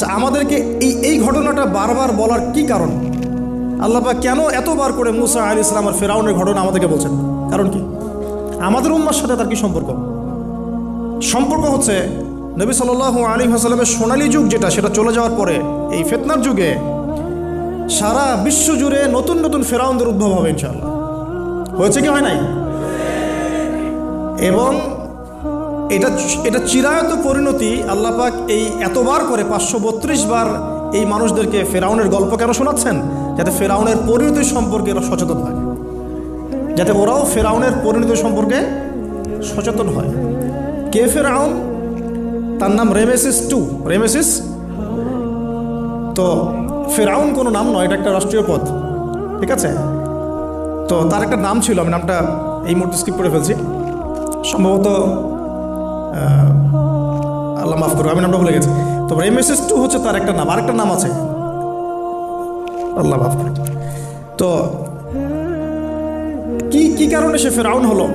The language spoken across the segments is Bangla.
আচ্ছা, আমাদেরকে এই ঘটনাটা বারবার বলার কি কারণ? আল্লাহ পাক কেন এতবার করে মুসা আলাইহিস সালাম আর ফিরআউনের ঘটনা আমাদেরকে বলছেন? কারণ কি? আমাদের উম্মার সাথে তার কি সম্পর্ক? সম্পর্ক হচ্ছে নবী সাল্লাল্লাহু আলাইহি ওয়াসাল্লামের সোনালী যুগ যেটা, সেটা চলে যাওয়ার পরে এই ফিতনার যুগে সারা বিশ্ব জুড়ে নতুন নতুন ফেরাউনদের উদ্ভব হবে ইনশাআল্লাহ। হয়েছে কি হয় নাই? এবং এটা চিরায়ত পরিণতি। আল্লাহ পাক এই এতবার করে 532 বার এই মানুষদেরকে ফেরাউনের গল্প কেন শোনাচ্ছেন? যাতে ফেরাউনের পরিণতি সম্পর্কে এরা সচেতন হয়, যাতে ওরাও ফেরাউনের পরিণতি সম্পর্কে সচেতন হয়। কে ফেরাউন? তার নাম রেমেসিস II। রেমেসিস, তো ফেরাউন কোনো নাম নয়, এটা একটা রাষ্ট্রীয় পদ, ঠিক আছে? তো তার একটা নাম ছিল, আমি নামটা এই মুহূর্তে স্কিপ করে ফেলছি, সম্ভবত আল্লাহ মাফ করুন, আমি নামটা ভুলে গেছি। তো রেমেসিস II হচ্ছে তার একটা নাম, আরেকটা নাম আছে, আল্লাহ মাফ করুন। তো কি কারণে সে ফেরাউন হলো?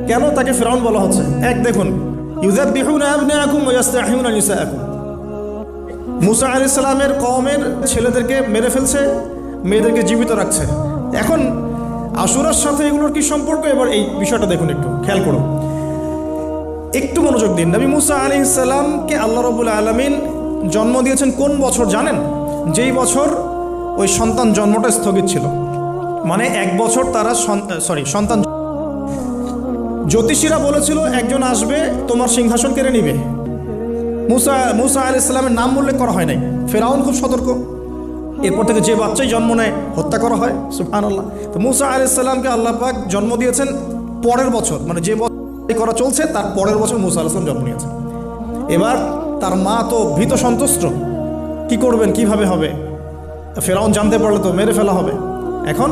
কেন তাকে ফেরাউন বলা হচ্ছে? এক, দেখুন, ইউযাববিহুনা আবনাআকুম ওয়া ইস্তাহইউনা নিসাআকুম। মুসা আলাইহিস সালামের কওমের ছেলেদেরকে মেরে ফেলছে, মেয়েদেরকে জীবিত রাখছে। এখন আশুরার সাথে এগুলোর কি সম্পর্ক? এবার এই বিষয়টা দেখুন, একটু খেয়াল করুন, একটু মনোযোগ দিন। নবী মুসা আলাইহিস সালামকে আল্লাহ রাব্বুল আলামিন জন্ম দিয়েছেন কোন বছর জানেন? যেই বছর ওই সন্তান জন্মটা স্থগিত ছিল, মানে 1 বছর তারা সন্তান, জ্যোতিষীরা বলেছিল একজন আসবে তোমার সিংহাসন কেড়ে নিবে। মুসা আলাইহিস সালামের নাম উল্লেখ করা হয় নাই। ফেরাউন খুব সতর্ক, এরপর থেকে যে বাচ্চাই জন্ম নেয় হত্যা করা হয়, সুবহানাল্লাহ। তো মুসা আলাইহিস সালামকে আল্লাহ পাক জন্ম দিয়েছেন পরের বছর, মানে যে বছর করা চলছে তার পরের বছর মুসা আলাইহিস সালাম জন্ম নিয়েছেন। এবার তার মা তো ভীত সন্ত্রস্ত, কি করবেন, কিভাবে হবে? ফেরাউন জানতে পারলে তো মেরে ফেলা হবে। এখন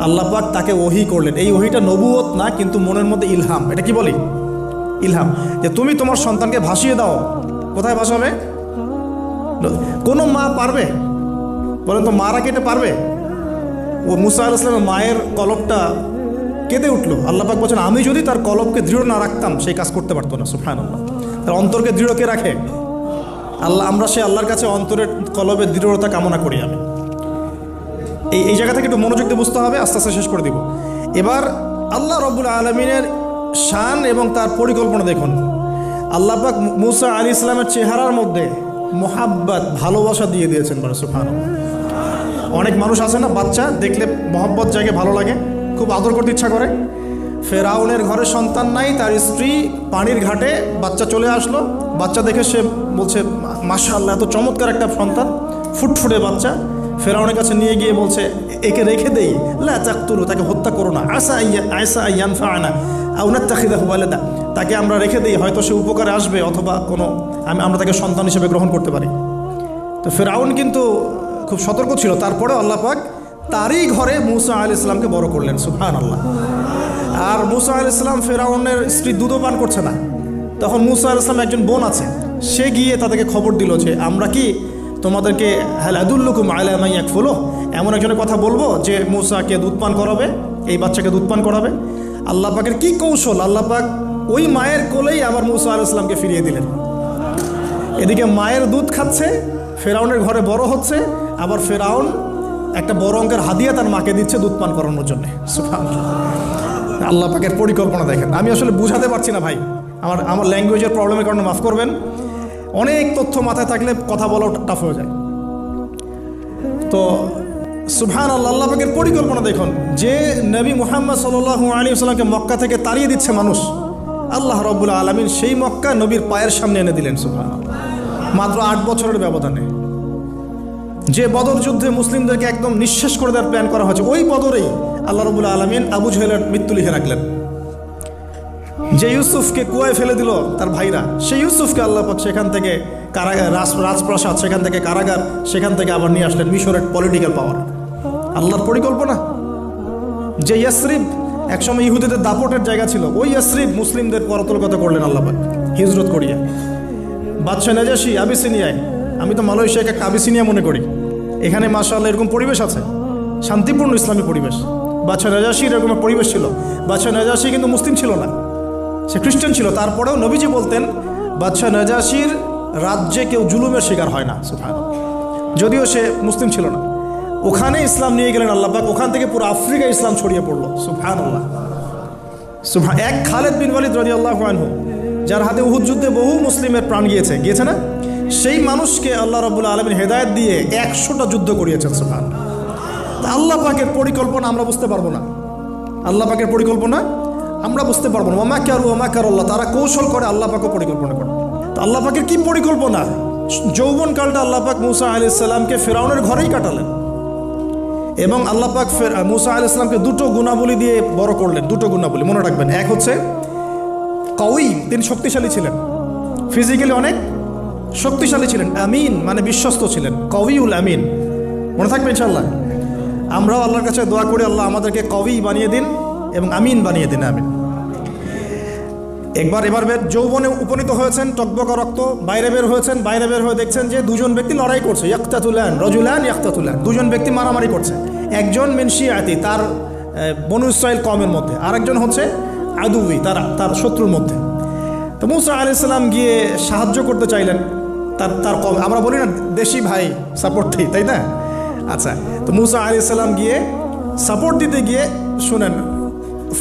আল্লাহ পাক তাকে ওহী করলেন। এই ওহীটা নবুয়ত না, কিন্তু মনের মধ্যে ইলহাম। এটা কি বলি? ইলহাম, যে তুমি তোমার সন্তানকে ভাসিয়ে দাও। কোথায় ভাসাবে? কোনো মা পারবে? বলেন তো, মারা কেটে পারবে? ও মুসা আলাইহিস সালামের মায়ের কলবটা কেঁদে উঠলো। আল্লাহ পাক বলছেন, আমি যদি তার কলবকে দৃঢ় না রাখতাম সেই কাজ করতে পারতো না। সুবহানাল্লাহ। তার অন্তরকে দৃঢ় কে রাখে? আল্লাহ। আমরা সে আল্লাহর কাছে অন্তরের কলবের দৃঢ়তা কামনা করি। আমি এই জায়গা থেকে একটু মনোযোগ দিয়ে বুঝতে হবে, আস্তে আস্তে শেষ করে দিব। এবার আল্লাহ রাব্বুল আলামিনের শান এবং তার পরিকল্পনা দেখুন। আল্লাহ পাক মুসা আলাইহিস সালামের চেহারার মধ্যে মোহাব্বত, ভালোবাসা দিয়ে দিয়েছেন। বলে সুবহানাল্লাহ। অনেক মানুষ আছে না, বাচ্চা দেখলে মহব্বত জায়গায় ভালো লাগে, খুব আদর করতে ইচ্ছা করে। ফেরাউনের ঘরে সন্তান নাই, তার স্ত্রী পানির ঘাটে বাচ্চা চলে আসলো। বাচ্চা দেখে সে বলছে, মাশাআল্লাহ, এত চমৎকার একটা সন্তান, ফুটফুটে বাচ্চা। ফেরাউনের কাছে নিয়ে গিয়ে বলছে, একে রেখে দেই, লা তাকতুলু, তাকে হত্যা করো না, আসা ইয়ানফা'না আও নাত্তাখিযাহু ওয়ালাদা, তাকে আমরা রেখে দেই, হয়তো সে উপকারে আসবে, অথবা আমরা তাকে সন্তান হিসেবে গ্রহণ করতে পারি। তো ফেরাউন কিন্তু খুব সতর্ক ছিল। তারপরে আল্লাহ পাক তারই ঘরে মুসা আলাইহিস সালামকে বড় করলেন। সুবহানাল্লাহ। আর মুসা আলাইহিস সালাম ফেরাউনের স্ত্রী দুধও পান করছে না। তখন মুসা আলাইহিস সালামের একজন বোন আছে, সে গিয়ে তাদেরকে খবর দিল যে আমরা কি তোমাদেরকে হাল আদুল্লুকুম আলা মান ইয়াকফুলুহ, এমন একজনের কথা বলবো যে মুসাকে দুধ পান করাবে, এই বাচ্চাকে দুধ পান করাবে। আল্লাহ পাকের কি কৌশল! আল্লাহ পাক ওই মায়ের কোলেই আবার মুসা আলাইহিস সালামকে ফিরিয়ে দিলেন। এদিকে মায়ের দুধ খাচ্ছে, ফেরাউনের ঘরে বড় হচ্ছে, আবার ফেরাউন একটা বড় অঙ্কের হাদিয়া তার মাকে দিচ্ছে দুধ পান করানোর জন্য। সুবহানাল্লাহ। আল্লাহ পাকের পরিকল্পনা দেখেন। আমি আসলে বুঝাতে পারছি না ভাই, আমার ল্যাঙ্গুয়েজের প্রবলেমের কারণে মাফ করবেন। অনেক তথ্য মাথায় থাকলে কথা বলাও টাফ হয়ে যায়। তো সুবহানাল্লাহ, আল্লাহ পাকের পরিকল্পনা দেখুন। যে নবী মুহাম্মদ সাল্লাল্লাহু আলাইহি ওয়াসাল্লামকে মক্কা থেকে তাড়িয়ে দিচ্ছে মানুষ, আল্লাহ রাব্বুল আলামিন সেই মক্কা নবীর পায়ের সামনে এনে দিলেন। সুবহানাল্লাহ। মাত্র 8 বছরের ব্যবধানে। যে বদর যুদ্ধে মুসলিমদেরকে একদম নিঃশেষ করে দেওয়ার প্ল্যান করা হয়েছে, ওই বদরেই আল্লাহ রাব্বুল আলামিন আবু জাহেলের মৃত্যু লিখে রাখলেন। যে ইউসুফকে কুয়ায় ফেলে দিল তার ভাইরা, সেই ইউসুফকে আল্লাহ পাক সেখান থেকে কারাগার, রাজপ্রাসাদ, সেখান থেকে কারাগার, সেখান থেকে আবার নিয়ে আসলেন মিশরের পলিটিক্যাল পাওয়ার। আল্লাহর পরিকল্পনা। যে ইয়াসরিব একসময় ইহুদিদের দাপটের জায়গা ছিল, ওই ইয়াসরিব মুসলিমদের পরতলগত করলেন আল্লাহ পাক হিজরত করিয়ে। বাদশাহ নাজাশি আবিসিনিয়ায়, আমি তো মালয়েশিয়াকে একটা আবিসিনিয়া মনে করি, এখানে মাশাআল্লাহ এরকম পরিবেশ আছে, শান্তিপূর্ণ ইসলামী পরিবেশ। বাদশাহ নাজাশির এরকম পরিবেশ ছিল। বাদশাহ নাজাশি কিন্তু মুসলিম ছিল না, সে খ্রিস্টান ছিল। তারপরেও নবীজি বলতেন, বাদশাহ নাজাশির রাজ্যে কেউ জুলুমের শিকার হয় না। সুবহানাল্লাহ। যদিও সে মুসলিম ছিল না, ওখানে ইসলাম নিয়ে গেলেন আল্লাহ পাক, ওখান থেকে পুরো আফ্রিকা ইসলাম ছড়িয়ে পড়লো। সুবহানাল্লাহ। এক খালেদ বিন ওয়ালিদ রাদিয়াল্লাহু আনহু, যার হাতে উহুদ যুদ্ধে বহু মুসলিমের প্রাণ গিয়েছে না, সেই মানুষকে আল্লাহ রাব্বুল আলামিন হেদায়েত দিয়ে 100টা যুদ্ধ করিয়েছেন। সুবহানাল্লাহ। আল্লাহ পাকের পরিকল্পনা আমরা বুঝতে পারবো না, আল্লাহ পাকের পরিকল্পনা আমরা বুঝতে পারবো না। ওয়া মাকারু ওয়া মাকারাল্লাহ, তারা কৌশল করে, আল্লাহ পাকও পরিকল্পনা করে। তো আল্লাহ পাকের কি পরিকল্পনা? যৌবনকালটা আল্লাহ পাক মুসা আলাইহিস সালামকে ফিরআউনের ঘরেই কাটালেন, এবং আল্লাহ পাক মুসা আলাইহিস সালামকে দুটো গুণাবলী দিয়ে বড় করলেন। দুটো গুণাবলী মনে রাখবেন। এক হচ্ছে কওয়ী, তিনি শক্তিশালী ছিলেন, ফিজিক্যালি অনেক শক্তিশালী ছিলেন। আমিন মানে বিশ্বস্ত ছিলেন, কওয়ীউল আমিন। মনে থাকবে ইনশাআল্লাহ। আমরাও আল্লাহর কাছে দোয়া করি, আল্লাহ আমাদেরকে কওয়ী বানিয়ে দিন এবং আমিন বানিয়ে দিন, আমিন। এবার যৌবনে উপনীত হয়েছেন, টকবকা রক্ত, বাইরে বের হয়েছেন। বাইরে বের হয়ে দেখছেন যে দুজন ব্যক্তি লড়াই করছে, ইয়াক্তাতুলান রজুলান ইয়াক্তাতুলান, দুজন ব্যক্তি মারামারি করছে। একজন মিন শিয়াতি, তার বনু ইসরাইল কওমের মধ্যে, আরেকজন হচ্ছে আদুই, তার শত্রুর মধ্যে। তো মুসা আলাইহিস সালাম গিয়ে সাহায্য করতে চাইলেন তার কওম। আমরা বলি না দেশি ভাই সাপোর্ট দিই, তাই না? আচ্ছা, তো মুসা আলাইহিস সালাম গিয়ে সাপোর্ট দিতে গিয়ে শুনেন,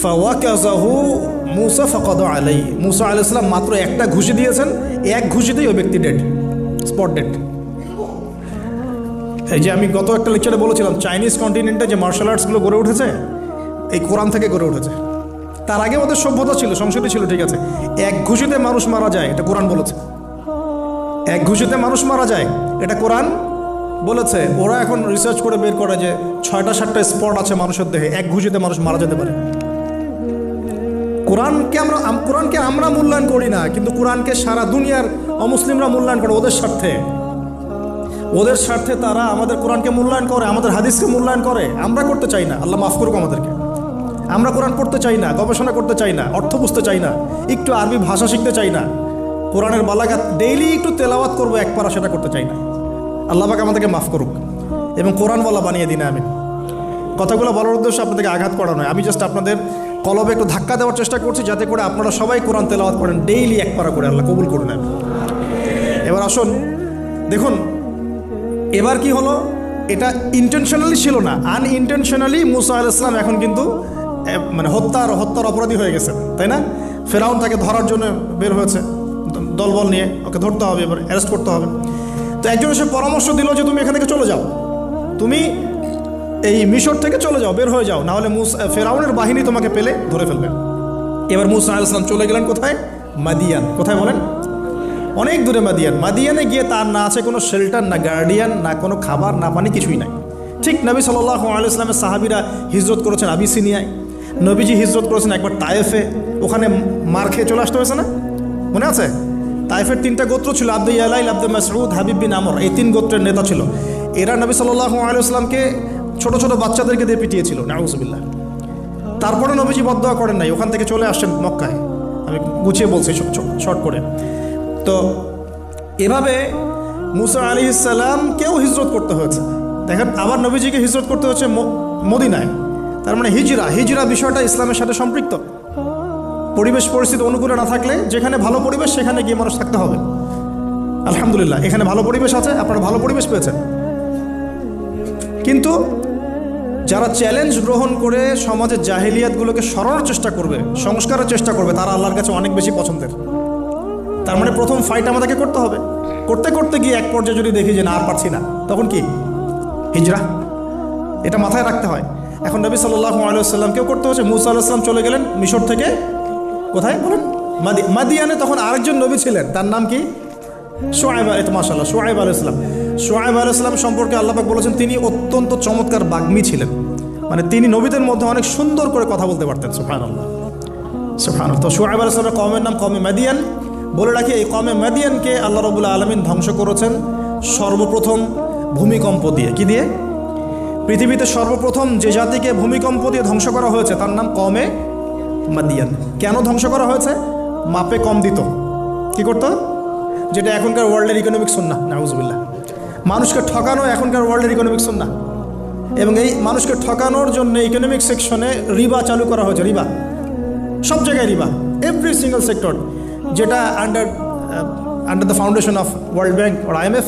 ফাওয়াকাযাহু মুসা ফাকাদা আলাইহি, মুসা আলাইহিস সালাম মাত্র একটা ঘুষি দিয়েছেন, এক ঘুষিতেই ওই ব্যক্তি ডেড, স্পট ডেড। এই যে আমি গত একটা লেকচারে বলেছিলাম, চাইনিজ কন্টিনেন্টে যে মার্শাল আর্টসগুলো গড়ে উঠেছে এই কোরআন থেকে গড়ে উঠেছে। তার আগে ওদের সভ্যতা ছিল, সংস্কৃতি ছিল, ঠিক আছে। এক ঘুষিতে মানুষ মারা যায়, এটা কোরআন বলেছে। এক ঘুষিতে মানুষ মারা যায়, এটা কোরআন বলেছে। ওরা এখন রিসার্চ করে বের করে যে 6টা-7টা স্পট আছে মানুষের দেহে, এক ঘুষিতে মানুষ মারা যেতে পারে। কোরআনকে আমরা মূল্যায়ন করি না, কিন্তু কোরআনকে সারা দুনিয়ার অমুসলিমরা মূল্যায়ন করে ওদের স্বার্থে তারা আমাদের কোরআনকে মূল্যায়ন করে, আমাদের হাদিসকে মূল্যায়ন করে। আমরা করতে চাই না, আল্লাহ মাফ করুক আমাদেরকে। আমরা কোরআন পড়তে চাই না, গবেষণা করতে চাই না, অর্থ বুঝতে চাই না, একটু আরবি ভাষা শিখতে চাই না, কোরআনের বালাগাত ডেইলি একটু তেলাওয়াত করবো এক পারা, সেটা করতে চাই না। আল্লাহ পাক আমাদেরকে মাফ করুক এবং কোরআনওয়ালা বানিয়ে দিন, আমিন। কথাগুলো বলার উদ্দেশ্য আপনাদেরকে আঘাত করা নয়, আমি জাস্ট আপনাদের কলবে একটু ধাক্কা দেওয়ার চেষ্টা করছি, যাতে করে আপনারা সবাই কোরআন তেলাওয়াত করেন ডেইলি এক পারা করে। আল্লাহ কবুল করে নেন। এবার আসুন দেখুন, এবার কি হলো, এটা ইন্টেনশনালি ছিল না, আনইনটেনশনালি মুসা আলাইহিস সালাম এখন কিন্তু মানে হত্যার অপরাধী হয়ে গেছে, তাই না? ফেরাউন তাকে ধরার জন্য বের হয়েছে দলবল নিয়ে, ওকে ধরতে হবে, এবার অ্যারেস্ট করতে হবে। তো একজন এসে পরামর্শ দিল যে তুমি এখান থেকে চলে যাও, তুমি এই মিশর থেকে চলে যাও, বের হয়ে যাও, নাহলে ফেরাউনের বাহিনী তোমাকে পেলে ধরে ফেলবে। এবার মুসা আলাইহিস সালাম চলে গেলেন কোথায়? মাদিয়ান। কোথায় বলেন? অনেক দূরে মাদিয়ান। মাদিয়ানে গিয়ে তার না আছে কোনো শেল্টার, না গার্ডিয়ান, না কোনো খাবার, না পানি, কিছুই নাই। ঠিক নবী সাল্লাল্লাহু আলাইহি ওয়াসাল্লামের সাহাবীরা হিজরত করেছেন আবিসিনিয়ায়, নবীজি হিজরত করেছেন একবার তায়েফে, ওখানে মার খেয়ে চলে আসতে হয়েছে না, মনে আছে? তায়েফের 3টা গোত্র ছিল, আব্দে ইয়ালাইল, আব্দে মাসউদ, হাবিব বিন আমর, এই 3 গোত্রের নেতা ছিল। এরা নবী সাল্লাল্লাহু আলাইহি ওয়াসাল্লামকে ছোট ছোট বাচ্চাদেরকে দিয়ে পিটিয়েছিল, নাউযুবিল্লাহ। তারপরে নবীজি বদদোয়া করেন নাই, ওখান থেকে চলে আসছেন মক্কায়। আমি গুছিয়ে বলছি শর্ট করে। তো এভাবে মুসা আলাইহিস সালামকেও হিজরত করতে হয়েছে। দেখেন, আবার নবীজিকে হিজরত করতে হচ্ছে মদিনায়। তার মানে হিজরা বিষয়টা ইসলামের সাথে সম্পৃক্ত। পরিবেশ পরিস্থিতি অনুকূলে না থাকলে, যেখানে ভালো পরিবেশ সেখানে গিয়ে মানুষ থাকতে হবে। আলহামদুলিল্লাহ, এখানে ভালো পরিবেশ আছে, আপনারা ভালো পরিবেশ পেয়েছেন। কিন্তু যারা চ্যালেঞ্জ গ্রহণ করে সমাজের জাহেলিয়াতগুলোকে সরানোর চেষ্টা করবে, সংস্কারের চেষ্টা করবে, তারা আল্লাহর কাছে অনেক বেশি পছন্দের। তার মানে প্রথম ফাইট আমাদেরকে করতে হবে। করতে করতে গিয়ে এক পর্যায়ে যদি দেখি যে না, আর পারছি না, তখন কি? হিজরা। এটা মাথায় রাখতে হয়। এখন নবী সাল্লাল্লাহু আলাইহি ওয়াসাল্লামকেও করতে হচ্ছে। মুসা আলাইহিস সালাম চলে গেলেন মিশর থেকে কোথায় বলেন? মাদিয়ানে। তখন আরেকজন নবী ছিলেন, তার নাম কি? শুআয়ব। মাশাআল্লাহ, শুআয়ব আলাইহিস সালাম। শুআয়ব আলাইহিস সালাম সম্পর্কে আল্লাহ পাক বলেছেন তিনি অত্যন্ত চমৎকার বাগ্মী ছিলেন। মানে তিনি নবীদের মধ্যে অনেক সুন্দর করে কথা বলতে পারতেন। সুবহানাল্লাহ, সুবহানাল্লাহ। তো শুআয়ব আলাইহিস সালামের কওমের নাম কওমে মাদিয়ান। বলে রাখি, এই কওমে মাদিয়ানকে আল্লাহ রাব্বুল আলামিন ধ্বংস করেছেন সর্বপ্রথম ভূমিকম্প দিয়ে। কি দিয়ে? পৃথিবীতে সর্বপ্রথম যে জাতিকে ভূমিকম্প দিয়ে ধ্বংস করা হয়েছে তার নাম কওমে মাদিয়ান। কেন ধ্বংস করা হয়েছে? মাপে কম দিত। কি করতো? যেটা এখনকার ওয়ার্ল্ডের ইকোনমিক সুন্নাহ, নাউযুবিল্লাহ। মানুষকে ঠকানো এখনকার ওয়ার্ল্ডের ইকোনমিক সুন্নাহ। এবং এই মানুষকে ঠকানোর জন্য ইকোনমিক সেকশনে রিবা চালু করা হয়েছে। রিবা, সব জায়গায় রিবা, এভরি সিঙ্গল সেক্টর। যেটা under under the foundation of World Bank আর IMF।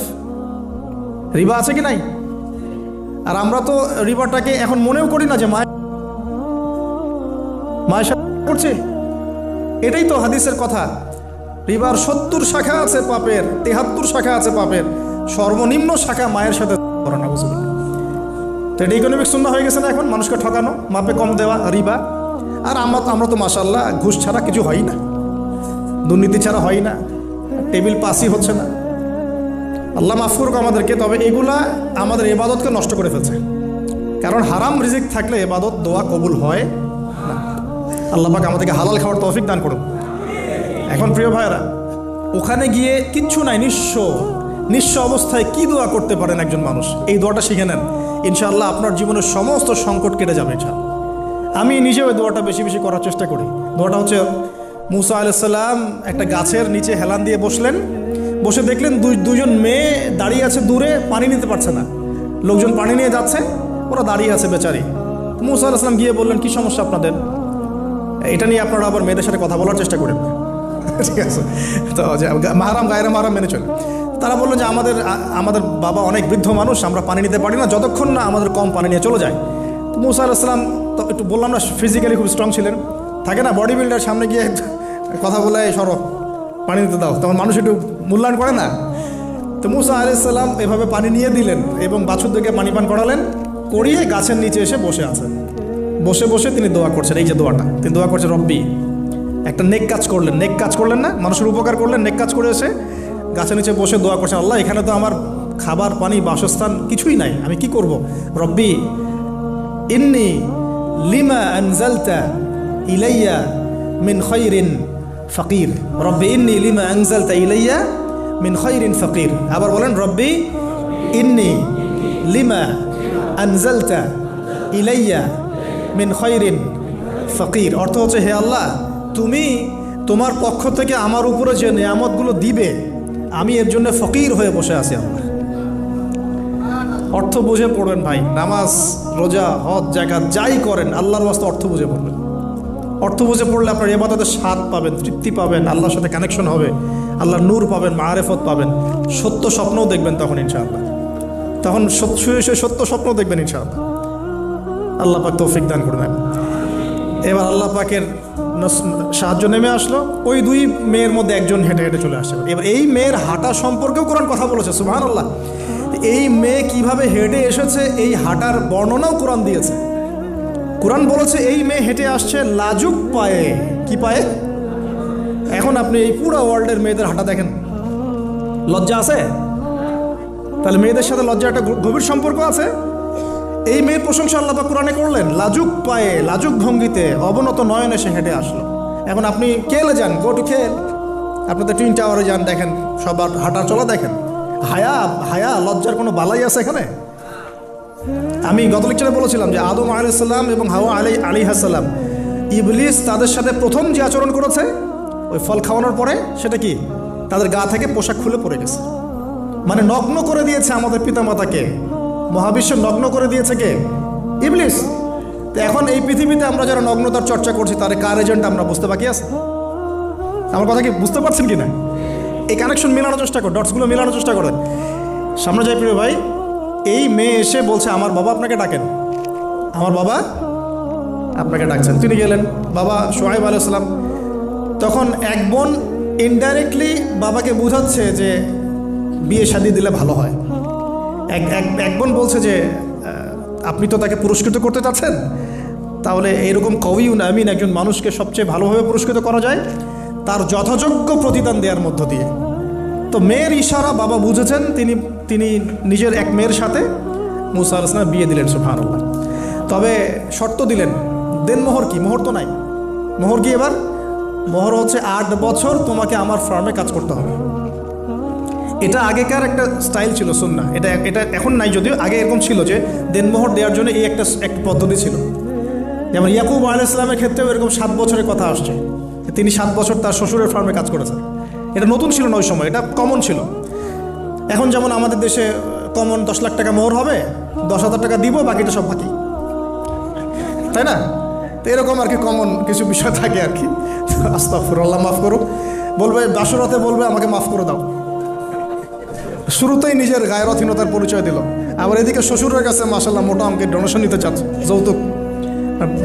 রিবা আছে কি নাই? আর আমরা তো রিবাটাকে এখন মনেও করি না যে মায়ের সাথে করছে। এটাই তো হাদিসের কথা, রিবার 70 শাখা আছে পাপের, 73 শাখা আছে পাপের, সর্বনিম্ন শাখা মায়ের সাথে করা না। বুঝলেন? তো এটা ইকোনমিক সুন্নাহ হয়ে গেছে না এখন, মানুষকে ঠকানো, মাপে কম দেওয়া, রিবা। আর আমরা তো মাশাআল্লাহ ঘুষ ছাড়া কিছু হয় না, দুর্নীতি ছাড়া হয় না, টেবিল পাসই হচ্ছে না। আল্লাহ মাফ করুক আমাদেরকে। তবে এগুলা আমাদের ইবাদতকে নষ্ট করে ফেলছে, কারণ হারাম রিজিক থাকলে ইবাদত দোয়া কবুল হয় না। আল্লাহ পাক আমাদেরকে হালাল খাওয়ার তৌফিক দান করুন। এখন প্রিয় ভাইরা, ওখানে গিয়ে কিচ্ছু নাই, নিঃস্ব অবস্থায় কি দোয়া করতে পারেন একজন মানুষ, এই দোয়াটা শিখে নেন, ইনশাআল্লাহ আপনার জীবনের সমস্ত সংকট কেটে যাবে ইনশাআল্লাহ। আমি নিজেও এই দোয়াটা বেশি বেশি করার চেষ্টা করি। দোয়াটা হচ্ছে, মুসা আলাইহিস সালাম একটা গাছের নিচে হেলান দিয়ে বসলেন, বসে দেখলেন দুজন মেয়ে দাঁড়িয়ে আছে দূরে, পানি নিতে পারছে না, লোকজন পানি নিয়ে যাচ্ছে, ওরা দাঁড়িয়ে আছে বেচারি। মুসা আলাইহিস সালাম গিয়ে বললেন, কি সমস্যা আপনাদের? এটা নিয়ে আপনারা আবার মেয়েদের সাথে কথা বলার চেষ্টা করেন, ঠিক আছে? তো মাহারাম গায়রে মাহারাম মেনে চলে। তারা বললেন যে আমাদের বাবা অনেক বৃদ্ধ মানুষ, আমরা পানি নিতে পারি না যতক্ষণ না আমাদের কম পানি নিয়ে চলে যায়। তো মুসা আলাইহিস সালাম তো একটু বললাম না, ফিজিক্যালি খুব স্ট্রং ছিলেন, থাকে না বডি বিল্ডার, সামনে গিয়ে কথা বলে সরো পানি নিতে দাও, তখন মানুষ একটু মূল্যায়ন করে না। তো মুসা আলাইহিস সালাম এভাবে পানি নিয়ে দিলেন এবং বাছুরদেরকে পানি পান করালেন, করিয়ে গাছের নিচে এসে বসে আছেন। বসে বসে তিনি দোয়া করছেন, এই যে দোয়াটা তিনি দোয়া করছেন, রব্বি, একটা নেক কাজ করলেন না, মানুষের উপকার করলেন, নেক কাজ করে এসে গাছের নিচে বসে দোয়া করছেন, আল্লাহ এখানে তো আমার খাবার পানি বাসস্থান কিছুই নাই, আমি কি করব? রব্বি ইন্নি লিমা আনজালতা ইলাইয়া মিন খায়রিন ফাকির, রব্বি ইন্নি লিমা আনজালতা ইলাইয়া মিন খায়রিন ফাকির। আবার বলেন, রব্বি ইন্নি লিমা আনজালতা ইলাইয়া মিন খায়রিন ফাকির। অর্থ হচ্ছে, হে আল্লাহ, তুমি তোমার পক্ষ থেকে আমার উপরে যে নিয়ামতগুলো দিবে, আমি এর জন্য ফকির হয়ে বসে আছি আল্লাহ। অর্থ বুঝে পড়বেন ভাই, নামাজ রোজা হজ জাকাত যাই করেন আল্লাহর ওয়াস্তে অর্থ বুঝে পড়বেন। অর্থ বুঝে পড়লে আপনার ইবাদতের স্বাদ পাবেন, তৃপ্তি পাবেন, আল্লাহর সাথে কানেকশন হবে, আল্লাহর নূর পাবেন, মাআরিফত পাবেন, সত্য স্বপ্নও দেখবেন তখন ইনশাআল্লাহ। তখন সত্য স্বপ্ন দেখবেন ইনশাআল্লাহ। আল্লাহ পাক তৌফিক দান করবেন। এবার আল্লাহ পাকের সাহায্য নেমে আসলো, ওই দুই মেয়ের মধ্যে একজন হেঁটে হেঁটে চলে আসে। এবার এই মেয়ের হাঁটা সম্পর্কেও কোরআন কথা বলেছে, সুবহানাল্লাহ। এই মেয়ে কিভাবে হেঁটে এসেছে এই হাঁটার বর্ণনাও কোরআন দিয়েছে। কোরআন বলেছে এই মেয়ে হেঁটে আসছে লাজুক পায়ে। কি পায়ে? এখন আপনি এই পুরো ওয়ার্ল্ডের মেয়েদের হাঁটা দেখেন, লজ্জা আছে? তাহলে মেয়েদের সাথে লজ্জা একটা গভীর সম্পর্ক আছে। এই মেয়ের প্রশংসা আল্লাহ পাক কোরআনে করলেন, লাজুক পায়ে, লাজুক ভঙ্গিতে, অবনত নয়নে সে হেঁটে আসলো। এখন আপনি কেলে যান, গো টু খেল, আপনাদের টুইন টাওয়ারে যান, দেখেন সবার হাঁটার চলা দেখেন। হায়া লজ্জার কোনো বালাই আছে এখানে? আমি গত লেকচারে বলেছিলাম যে আদম আলাইহিস সালাম এবং হাওয়া আলাইহিস সালাম, ইবলিস তাদের সাথে প্রথম যে আচরণ করেছে ওই ফল খাওয়ানোর পরে, সেটা কি? তাদের গা থেকে পোশাক খুলে পড়ে গেছে, মানে নগ্ন করে দিয়েছে আমাদের পিতামাতাকে। মহাবিশ্ব নগ্ন করে দিয়েছে কে? ইবলিস। তো এখন এই পৃথিবীতে আমরা যারা নগ্নতার চর্চা করছি, তার কার এজেন্ট আমরা বুঝতে বাকি আছে? আমার কথা কি বুঝতে পারছেন কি না? এই কানেকশন মেলানোর চেষ্টা করেন, ডটসগুলো মেলানোর চেষ্টা করেন। সামনে যাই প্রিয় ভাই, এই মেয়ে এসে বলছে, আমার বাবা আপনাকে ডাকেন, আমার বাবা আপনাকে ডাকছেন। তিনি গেলেন, বাবা শুআয়ব আলাইহিস সালাম। তখন এক বোন ইনডাইরেক্টলি বাবাকে বোঝাচ্ছে যে বিয়ে শাদী দিলে ভালো হয়। এক বোন বলছে যে আপনি তো তাকে পুরস্কৃত করতে চাচ্ছেন, তাহলে এইরকম কওয়িউন আমিন একজন মানুষকে সবচেয়ে ভালোভাবে পুরস্কৃত করা যায় তার যথাযোগ্য প্রতিদান দেওয়ার মধ্য দিয়ে। তো মেয়ের ইশারা বাবা বুঝেছেন, তিনি নিজের এক মেয়ের সাথে মুসা আলাইহিস সালাম বিয়ে দিলেন, সুবহানাল্লাহ। তবে শর্ত দিলেন, দেন মোহর কি? মোহর তো নাই। মোহর কি এবার? মোহর হচ্ছে 8 বছর তোমাকে আমার ফার্মে কাজ করতে হবে। এটা আগেকার একটা স্টাইল ছিল, সুন্নাহ। এটা এখন নাই, যদিও আগে এরকম ছিল যে দেনমোহর দেওয়ার জন্য এই একটা পদ্ধতি ছিল। যেমন ইয়াকুব আলাইহিস সালামের ক্ষেত্রেও এরকম 7 বছরের কথা আসছে, তিনি 7 বছর তার শ্বশুরের ফার্মে কাজ করেছেন। এটা নতুন ছিল না ওই সময়, এটা কমন ছিল। এখন যেমন আমাদের দেশে কমন 10 লাখ টাকা মোহর হবে, 10,000 টাকা দিব, বাকিটা সব বাকি, তাই না? তো এরকম আর কি কমন কিছু বিষয় থাকে আর কি। আস্তাগফিরুল্লাহ, মাফ করুক। বলবে বাসরাতে বলবে আমাকে মাফ করে দাও। শুরুতেই নিজের গায়রথহীনতার পরিচয় দিল। আবার এদিকে শ্বশুরের কাছে মাশাল্লাহ মোটা আমাকে ডোনেশন নিতে চাচ্ছে, যৌতুক।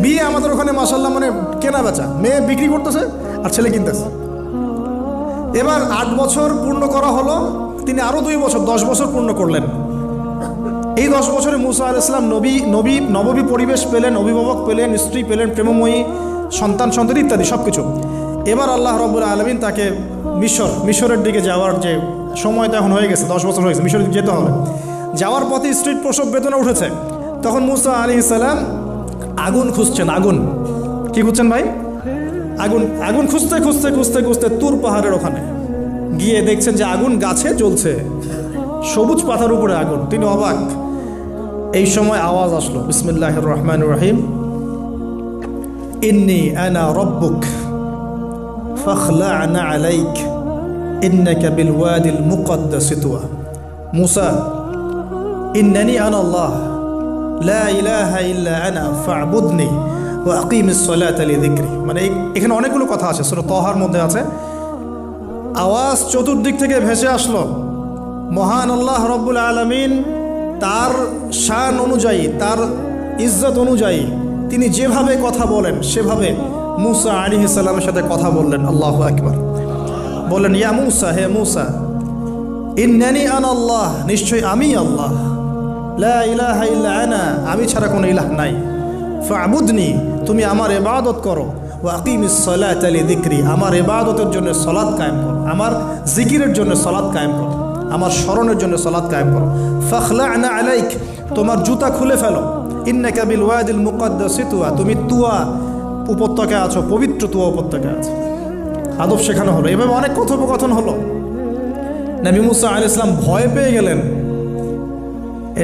বিয়ে আমাদের ওখানে মাশাল্লাহ মানে কেনা বেচা, মেয়ে বিক্রি করতেছে আর ছেলে কিনতেছে। এবার 8 বছর পূর্ণ করা হলো, তিনি আরও 2 বছর 10 বছর পূর্ণ করলেন। এই 10 বছরে মুসা আলাইহিস সালাম নববী পরিবেশ পেলেন, অভিভাবক পেলেন, স্ত্রী পেলেন, প্রেমময়ী সন্তান ইত্যাদি সব কিছু। এবার আল্লাহ রাব্বুল আলামিন তাকে মিশরের দিকে যাওয়ার যে সময়টা এখন হয়ে গেছে, 10 বছর হয়ে গেছে, মিশরে যেতে হবে। যাওয়ার পথে স্ত্রীর প্রসব বেদনা উঠেছে। তখন মুসা আলাইহিস সালাম আগুন খুঁজছেন। আগুন কি খুঁজছেন ভাই? আগুন খুঁজতে তুর পাহাড়ের ওখানে গিয়ে দেখছেন যে আগুন গাছে জ্বলছে, সবুজ পাতার উপরে আগুন। তিনি অবাক। এই সময় আওয়াজ আসলো, বিসমিল্লাহির রহমানির রহিম, ইন্নী আনা রব্বুক ফাখলা'না আলাইক ইন্নাকা বিল ওয়াদিল মুকদ্দাস তুয়া। মুসা, ইন্নানি আনা আল্লাহ লা ইলাহা ইল্লা আনা ফা'বুদনি ওয়া আকিমিস সালাতা লিযিকরি। মানে এখানে অনেকগুলো কথা আছে, সূরা তাহার মধ্যে আছে। আওয়াজ চতুর্দিক থেকে ভেসে আসলো। মহান আল্লাহ রব্বুল আলামিন তার শান অনুযায়ী, তার ইজ্জত অনুযায়ী তিনি যেভাবে কথা বলেন সেভাবে মুসা আলাইহিস সালামের সাথে কথা বললেন। আল্লাহু আকবার। বললেন, ইয়া মুসা, হে মুসা, ইন্নানি আনা আল্লাহ, নিশ্চয় আমি আল্লাহ, লা ইলাহা ইল্লা আনা, আমি ছাড়া কোনো ইলাহ নাই, ফা'বুদনি, তুমি আমার ইবাদত করো, ওয়া আকিমিস সালাতা লিযিকরি, আমার ইবাদতের জন্য সালাত কায়েম করো, আমার জিকিরের জন্য সালাত কায়েম করো, আমার স্মরণের জন্য সালাত কায়েম করো। ফাখলা'না আলাইক, তোমার জুতা খুলে ফেলো, ইন্নাকা বিল ওয়াদিল মুকদ্দাস তুয়া, তুমি তুয়া উপত্যকায় আছো, পবিত্র তুয়া উপত্যকায় আছো। আদব শেখানো হলো। এভাবে অনেক কথোপকথন হলো। নবী মুসা আলাইহিস সালাম ভয় পেয়ে গেলেন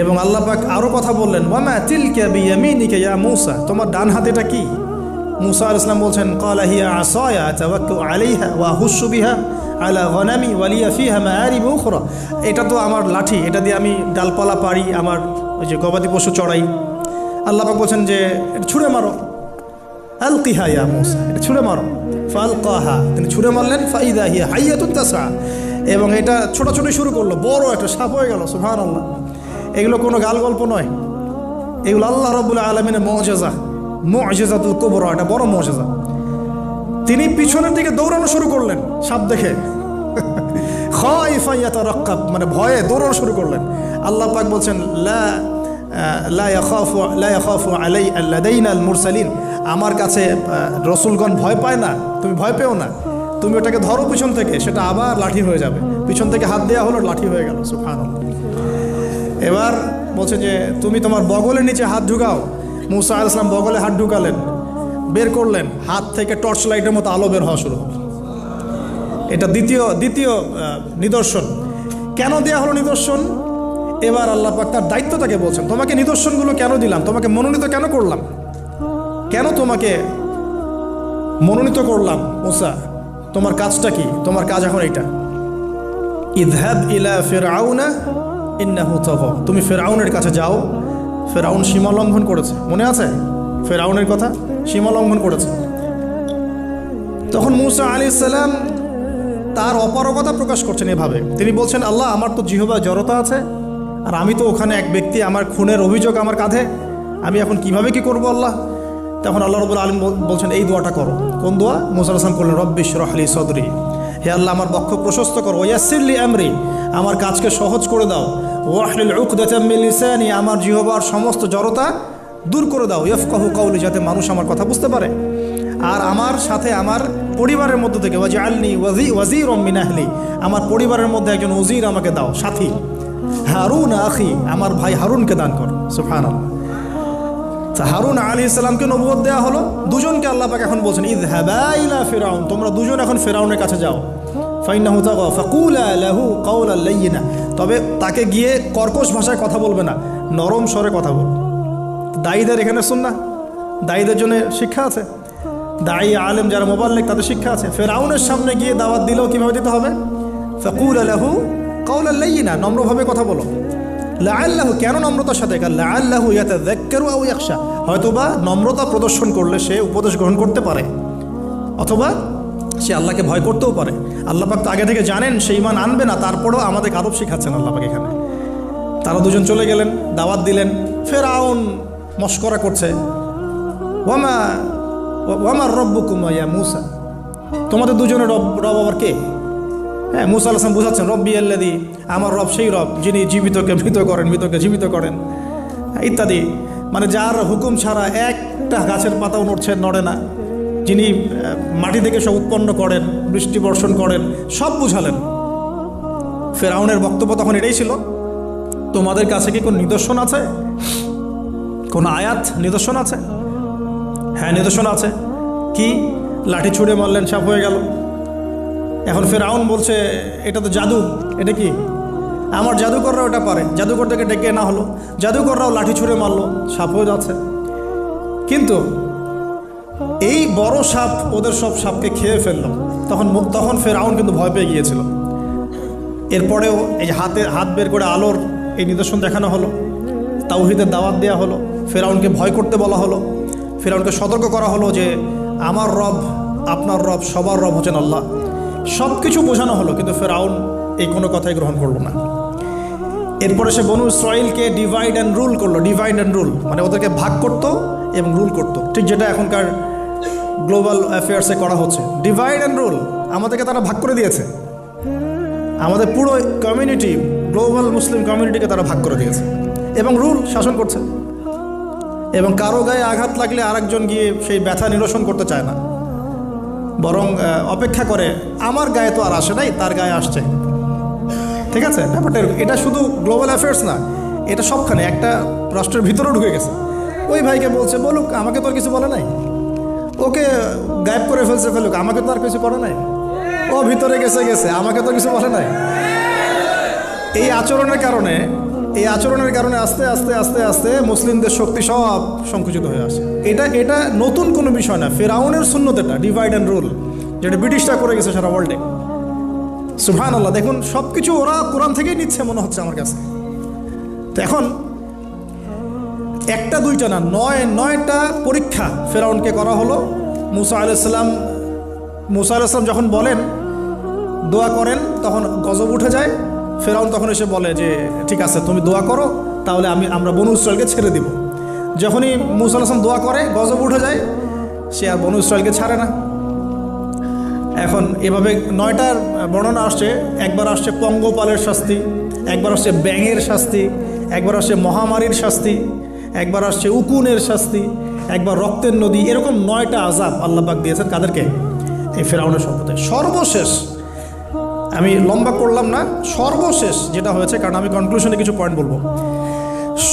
এবং আল্লাহ পাক আরও কথা বললেন, ওয়ামা তিলকা বিয়ামিনিকা ইয়া মুসা, তোমার ডান হাতেটা কি? মুসা আলাইহিস সালাম বলছেন, ক্বালা হিয়া আসায়া আতাওয়াক্কাউ আলাইহা ওয়া আহুশু বিহা আলা গনামি ওয়া লিয়া ফিহা মাআরিব উখরা। এটা তো আমার লাঠি, এটা দিয়ে আমি ডালপালা পারি, আমার ওই যে গবাদি পশু চড়াই। আল্লাহ পাক বলছেন যে এটা ছুঁড়ে মারো, আলকিহা ইয়া মুসা, এটা ছুঁড়ে মারো। ফালকাহা, তিনি ছুঁড়ে মারলেন, ফাইদা হিয়া হাইয়াতুন তাসা, এবং এটা ছোটাছুটি শুরু করলো, বড় একটা সাপ হয়ে গেল। সুবহানাল্লাহ। এগুলো কোনো গাল গল্প নয়, এগুলো আল্লাহ রাব্বুল আলামিনের মুআজিজাতুল কুবরা, এটা বড় মুআজিজা। তিনি পিছনের দিকে দৌড়ানো শুরু করলেন সাপ দেখে, খাইফা ইয়াতারাক্কাব, মানে ভয়ে দৌড়ানো শুরু করলেন। আল্লাহ পাক বলছেন, লা ইয়াখাফু লাদাইনাল মুরসালিন, আমার কাছে রসুলগণ ভয় পায় না, তুমি ভয় পেও না, তুমি ওটাকে ধরো পিছন থেকে, সেটা আবার লাঠি হয়ে যাবে। পিছন থেকে হাত দেওয়া হলো, লাঠি হয়ে গেল। সুবহানাল্লাহ। এবার বলছে যে তুমি তোমার বগলের নিচে হাত ঢুকাও। মুসা আলাইহিস সালাম বগলে হাত ঢুকালেন, বের করলেন, হাত থেকে টর্চ লাইটের মতো আলো বের হওয়া শুরু হলো। এটা দ্বিতীয় নিদর্শন। কেন দেওয়া হলো নিদর্শন? এবার আল্লাহ পাক তার দায়িত্বটাকে বলছেন, তোমাকে নিদর্শনগুলো কেন দিলাম, তোমাকে মনোনীত কেন করলাম, কেন তোমাকে মনোনীত করলাম? মুসা, তোমার কাজটা কি? তোমার কাজ এখন এটা, ইযহাব ইলা ফিরআউনা ইন্নাহু তাগা, তুমি ফিরআউনের কাছে যাও। ফিরআউন সীমা লঙ্ঘন করেছে, মনে আছে ফিরআউনের কথা? সীমা লঙ্ঘন করেছে। তখন মুসা আলাইহিস সালাম তার অপারগতা প্রকাশ করছেন এভাবে। তিনি বলছেন, আল্লাহ, আমার তো জিহ্বায় জড়তা আছে, আর আমি তো ওখানে এক ব্যক্তি, আমার খুনের অভিযোগ আমার কাঁধে, আমি এখন কিভাবে কি করব আল্লাহ? তখন আল্লাহ রাব্বুল আলামিন বলছেন, এই দোয়াটা করো। কোন দোয়া? মুসা আলাইহিস সালাম করলেন, রব্বি ইশরাহ লি সাদরি, হে আল্লাহ আমার বক্ষ প্রশস্ত করো, ওয়াসসির লি আমরি, আমার কাজকে সহজ করে দাও, ওয়াহলুল উকদাতাম মিন লিসানি, আমার জিহ্বার সমস্ত জড়তা দূর করে দাও, ইয়াফকাহু কাওলি, যাতে মানুষ আমার কথা বুঝতে পারে। আর আমার সাথে আমার পরিবারের মধ্য থেকে ওয়াজআলনি ওয়াজিরাম মিন আহলি, আমার পরিবারের মধ্যে একজন ওজির আমাকে দাও, সাথী। হারুন আখি, আমার ভাই হারুনকে দান করো। সুবহানাল্লাহ। হারুন আলাইহিস সালামকে নবুয়ত দেওয়া হলো, দুজনকে আল্লাহ পাক এখন বলছেন, ইযহাবা ইলা ফিরআউন, তোমরা দুজন এখন ফিরআউনের কাছে যাও। ফাইন্নাহু তাগা ফাকুলা লাহু কাওলান লাইয়িনা, তবে তাকে গিয়ে কর্কশ ভাষায় কথা বলবে না, নরম স্বরে কথা বলবে। দায়ীদের এখানে সুন্নাহ, দায়ীদের জন্য শিক্ষা আছে, দায়ী আলেম যারা মুবাল্লিগ তাদের শিক্ষা আছে। ফিরআউনের সামনে গিয়ে দাওয়াত দিলেও কিভাবে দিতে হবে? ফাকুলা লাহু কাওলান লাইয়িনা, নম্রভাবে কথা বলো। লাআল্লাহু, কেন নম্রতার সাথে? লাআল্লাহু ইয়াতাযাক্কারু আও ইয়াখশা, হয়তোবা নম্রতা প্রদর্শন করলে সে উপদেশ গ্রহণ করতে পারে, অথবা সে আল্লাহকে ভয় করতেও পারে। আল্লাহ পাক তো আগে থেকে জানেন সে ঈমান আনবে না, তারপরেও আমাদের আদব শিখাচ্ছেন আল্লাহ পাক এখানে। তারা দুজন চলে গেলেন, দাওয়াত দিলেন। ফেরাউন মশকরা করছে, ওয়ামা রব্বুকুম ইয়া মূসা, তোমাদের দুজনের রব আবার কে? হ্যাঁ, মূসা আলাইহিস সালাম বুঝাচ্ছেন, রব্বি আল্লাযী, আমার রব সেই রব যিনি জীবিতকে মৃত করেন, মৃতকে জীবিত করেন, ইত্যাদি। মানে যার হুকুম ছাড়া একটা গাছের পাতাও নড়ে না, যিনি মাটি থেকে সব উৎপন্ন করেন, বৃষ্টি বর্ষণ করেন, সব বুঝালেন। ফেরাউনের বক্তব্য তখন এটাই ছিল, তোমাদের কাছে কি কোন নিদর্শন আছে, কোন আয়াত নিদর্শন আছে? হ্যাঁ, নিদর্শন আছে। কি? লাঠি ছুঁড়ে মারলেন, সাপ হয়ে গেল। এখন ফেরাউন বলছে এটা তো জাদু, এটা কি? আমার জাদুকররাও এটা পারে, জাদুকর থেকে ডেকে না হলো, জাদুকররাও লাঠি ছুঁড়ে মারলো, সাপ হয়ে যাচ্ছে। কিন্তু এই বড় সাপ ওদের সব সাপকে খেয়ে ফেললো। তখন ফেরাউন কিন্তু ভয় পেয়ে গিয়েছিল। এরপরেও এই হাত বের করে আলোর এই নিদর্শন দেখানো হলো, তাওহীদের দাওয়াত দেওয়া হলো, ফেরাউনকে ভয় করতে বলা হলো, ফেরাউনকে সতর্ক করা হলো যে আমার রব, আপনার রব, সবার রব হচ্ছেন আল্লাহ। সব কিছু বোঝানো হলো, কিন্তু ফেরাউন এই কোনো কথাই গ্রহণ করলো না। এরপরে সে বনু ইসরাইলকে ডিভাইড অ্যান্ড রুল করলো। ডিভাইড অ্যান্ড রুল মানে ওদেরকে ভাগ করতো এবং রুল করতো, ঠিক যেটা এখনকার গ্লোবাল অ্যাফেয়ার্সে করা হচ্ছে। ডিভাইড অ্যান্ড রুল, আমাদেরকে তারা ভাগ করে দিয়েছে। আমাদের পুরো কমিউনিটি, গ্লোবাল মুসলিম কমিউনিটিকে তারা ভাগ করে দিয়েছে এবং রুল, শাসন করছে। এবং কারো গায়ে আঘাত লাগলে আরেকজন গিয়ে সেই ব্যথা নিরসন করতে চায় না, বরং অপেক্ষা করে, আমার গায়ে তো আর আসে নাই, তার গায়ে আসছে। ঠিক আছে, ব্যাপারটা এটা শুধু গ্লোবাল অ্যাফেয়ার্স না, এটা সবখানে, একটা রাষ্ট্রের ভিতরেও ঢুকে গেছে। ওই ভাইকে বলছে বলুক, আমাকে তো আর কিছু বলে নাই, ওকে গায়েব করে ফেলুক, আমাকে তো আর কিছু করে নাই, ও ভিতরে গেছে, আমাকে তো কিছু বলে নাই। এই আচরণের কারণে আস্তে আস্তে আস্তে আস্তে মুসলিমদের শক্তি সব সংকুচিত হয়ে আসে। এটা নতুন কোনো বিষয় না, ফেরাউনের সুন্নত এটা, ডিভাইড অ্যান্ড রুল, যেটা ব্রিটিশরা করে গেছে সারা ওয়ার্ল্ডে। সুবহানাল্লাহ, দেখুন সব কিছু ওরা কোরআন থেকেই নিচ্ছে মনে হচ্ছে আমার কাছে। তো এখন একটা দুইটা না, নয়টা পরীক্ষা ফেরাউনকে করা হলো। মুসা আলাইহিস সালাম যখন বলেন, দোয়া করেন, তখন গজব উঠে যায়। ফেরাউন তখন এসে বলে যে ঠিক আছে, তুমি দোয়া করো, তাহলে আমরা বনু ইসরাইলকে ছেড়ে দিব। যখনই মুসা আলাইহিস সালাম দোয়া করে, গজব উঠে যায়, সে আর বনু ইসরাইলকে ছাড়ে না। এখন এভাবে 9টার বর্ণনা আসছে। একবার আসছে পঙ্গপালের শাস্তি, একবার আসছে ব্যাঙের শাস্তি, একবার আসছে মহামারীর শাস্তি, একবার আসছে উকুনের শাস্তি, একবার রক্তের নদী। এরকম 9টা আযাব আল্লাহ পাক দিয়েছেন কাদেরকে? এই ফেরাউনের সম্প্রদায়। সর্বশেষ, আমি লম্বা করলাম না, সর্বশেষ যেটা হয়েছে, কারণ আমি কনক্লুশনে কিছু পয়েন্ট বলবো।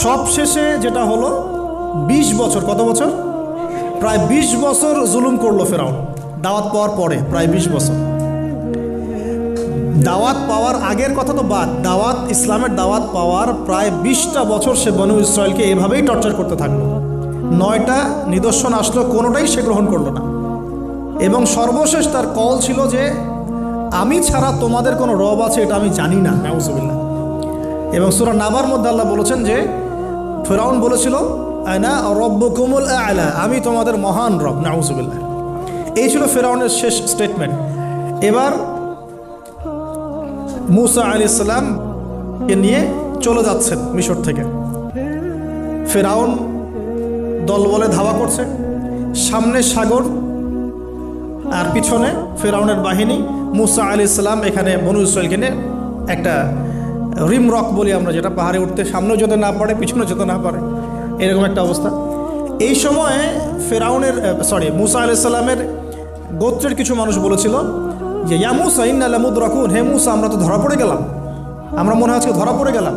সবশেষে যেটা হলো, 20 বছর, কত বছর? প্রায় 20 বছর জুলুম করলো ফেরাউন দাওয়াত পাওয়ার পরে। প্রায় 20 বছর। দাওয়াত পাওয়ার আগের কথা তো বাদ, ইসলামের দাওয়াত পাওয়ার প্রায় 20টা বছর সে বনু ইসরাইলকে এভাবেই টর্চার করতে থাকলো। 9টা নিদর্শন আসলো, কোনোটাই সে গ্রহণ করলো না। এবং সর্বশেষ তার কল ছিল যে আমি ছাড়া তোমাদের কোনো রব আছে এটা আমি জানি না, নাউজুবিল্লাহ। এবং সূরা নাবার মধ্যে আল্লাহ বলেছেন যে ফেরাউন বলেছিল আনা রব্বুকুমুল আ'লা, আমি তোমাদের মহান রব, নাউজুবিল্লাহ। এই ছিল ফেরাউনের শেষ স্টেটমেন্ট। এবার মুসা আলাইহিস সালামকে নিয়ে চলে যাচ্ছেন মিশর থেকে। ফেরাউন দলবলে ধাওয়া করছে, সামনে সাগর আর পিছনে ফেরাউনের বাহিনী। মুসা আলাইহিস সালাম এখানে বনু ইসরাইলকে নিয়ে একটা রিম রক বলি আমরা, যেটা পাহাড়ে উঠতে সামনেও যেতে না পারে, পিছনেও যেতে না পারে, এরকম একটা অবস্থা। এই সময়ে মুসা আলাইহিস সালামের গোত্রের কিছু মানুষ বলেছিল যে ইয়া মুসা ইন্না লামুদরাকুন, হে মুসা আমরা তো ধরা পড়ে গেলাম, আমরা মনে হচ্ছে ধরা পড়ে গেলাম।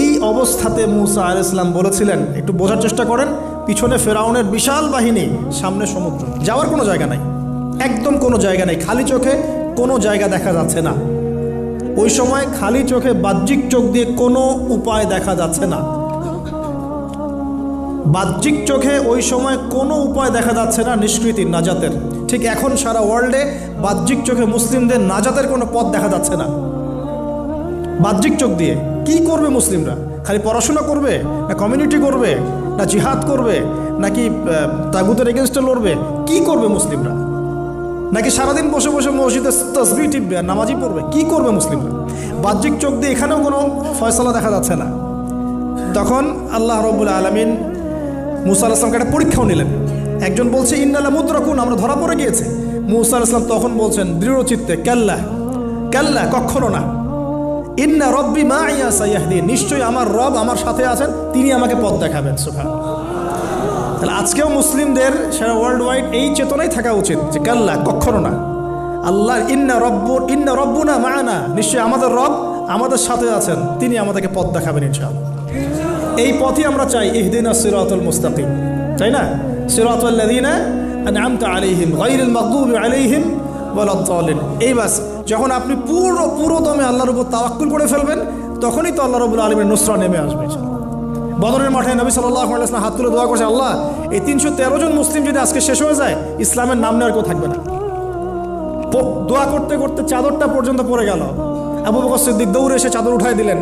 এই অবস্থাতে মুসা আলাইহিস সালাম বলেছিলেন, একটু বোঝার চেষ্টা করেন, পিছনে ফেরাউনের বিশাল বাহিনী, সামনে সমুদ্র, যাওয়ার কোনো জায়গা নাই, একদম কোনো জায়গা নেই, খালি চোখে কোনো জায়গা দেখা যাচ্ছে না। ওই সময় খালি চোখে, বাহ্যিক চোখ দিয়ে কোনো উপায় দেখা যাচ্ছে না। বাহ্যিক চোখে ওই সময় কোনো উপায় দেখা যাচ্ছে না নিষ্কৃতির, নাজাতের। ঠিক এখন সারা ওয়ার্ল্ডে বাহ্যিক চোখে মুসলিমদের নাজাতের কোনো পথ দেখা যাচ্ছে না। বাহ্যিক চোখ দিয়ে কি করবে মুসলিমরা? খালি পড়াশোনা করবে, না কমিউনিটি করবে, না জিহাদ করবে, নাকি তাগুতের এগেনস্টে লড়বে? কি করবে মুসলিমরা? নাকি সারাদিন বসে বসে মসজিদে তাসবিহ টিপবে আর নামাজই পড়বে? কি করবে মুসলিমরা? বাহ্যিক চোখ দিয়ে এখানেও কোনো ফয়সালা দেখা যাচ্ছে না। তখন আল্লাহ রাব্বুল আলামিন মুসা আলাইহিস সালামকে একটা পরীক্ষাও নিলেন। একজন বলছে ইন্নালা মুদরাকুন, আমরা ধরা পড়ে গিয়েছে। মুসা আলাইহিস সালাম তখন বলছেন দৃঢ় চিত্তে, কাল্লা কাল্লা, কখনো না, ইন্না রব্বি মাইয়া সাইয়াহদিন, নিশ্চয়ই আমার রব আমার সাথে আছেন, তিনি আমাকে পথ দেখাবেন। সুবহানাল্লাহ। তাহলে আজকেও মুসলিমদের সারা ওয়ার্ল্ড ওয়াইড এই চেতনাই থাকা উচিত যে কাল্লা, কখনো না, আল্লাহ ইন্না রব্বুনা মা'ানা, নিশ্চয়ই আমাদের রব আমাদের সাথে আছেন, তিনি আমাদেরকে পথ দেখাবেন ইনশাআল্লাহ। এই পথই আমরা চাই, ইহদিনাস সিরাতাল মুস্তাকিম, তাই না? সিরাতাল লাযিনা আন'আমতা আলাইহিম গায়রিল মাগদুবি আলাইহিম ওয়ালাদ-দাল্লিন। এই বাস, যখন আপনি পুরো দমে আল্লাহর উপর তাওয়াক্কুল করে ফেলবেন, তখনই তো আল্লাহ রাব্বুল আলামিনের নুসরা নেমে আসবে। বদরের মাঠে নবী সাল্লাল্লাহু আলাইহি ওয়াসাল্লাম হাত তুলে দোয়া করছে, আল্লাহ এই 313 জন মুসলিম যদি আজকে শেষ হয়ে যায়, ইসলামের নাম নেওয়ার কেউ থাকবে না। দোয়া করতে করতে চাদরটা পর্যন্ত পড়ে গেল। আবু বকর সিদ্দিক দৌড়ে এসে চাদর উঠাই দিলেন,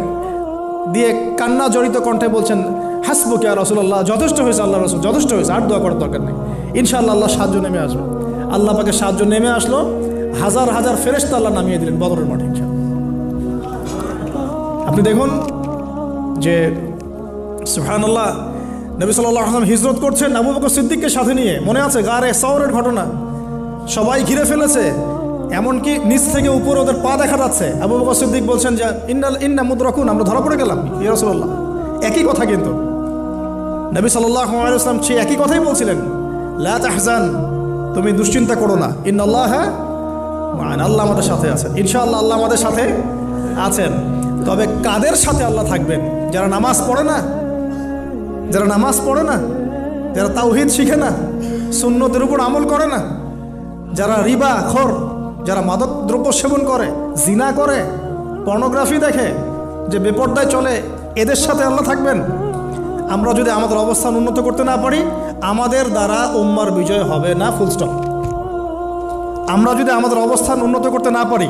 দিয়ে কান্না জড়িত কণ্ঠে বলছেন, হাসবুক ইয়া রাসূলুল্লাহ, যথেষ্ট হয়েছে আল্লাহ রাসূল, যথেষ্ট হয়েছে, আর দোয়া করার দরকার নেই, ইনশাআল্লাহ আল্লাহ সাহায্য নেমে আসবে। আল্লাহ পাকের সাহায্য নেমে আসলো, হাজার হাজার ফেরেশতা আল্লাহ নামিয়ে দিলেন বদরের মাঠে। আপনি দেখুন যে সুবহানাল্লাহ, নবী সাল্লাল্লাহু আলাইহি ওয়াসাল্লাম হিজরত করছেন আবু বকর সিদ্দিককে সাথে নিয়ে, মনে আছে গারে সাওরের ঘটনা, সবাই ঘিরে ফেলেছে, এমনকি নিচ থেকে উপরে ওদের পা দেখা যাচ্ছে। আবু বকর সিদ্দিক বলছেন যে ইন্না মুদরাকুন, আমরা ধরা পড়ে গেলাম ইয়া রাসূলুল্লাহ। একই কথা কিন্তু নবী সাল্লাল্লাহু আলাইহি ওয়াসাল্লাম সেই একই কথাই বলছিলেন, লা তাহজান, তুমি দুশ্চিন্তা করো না, ইন্নাল্লাহা মা'ানা, আল্লাহ আমাদের সাথে আছেন, ইনশাআল্লাহ আল্লাহ আমাদের সাথে আছেন। তবে কাদের সাথে আল্লাহ থাকবেন? যারা নামাজ পড়ে না, যারা নামাজ পড়ে না, যারা তাওহীদ শিখে না, সুন্নতের উপর আমল করে না, যারা রিবা খোর, যারা মাদক দ্রব্য সেবন করে, জিনা করে, পর্নোগ্রাফি দেখে, যে বেপরদায় চলে, এদের সাথে আল্লাহ থাকবেন। আমরা যদি আমাদের অবস্থান উন্নত করতে না পারি, আমাদের দ্বারা উম্মার বিজয় হবে না, ফুল স্টপ। আমরা যদি আমাদের অবস্থান উন্নত করতে না পারি,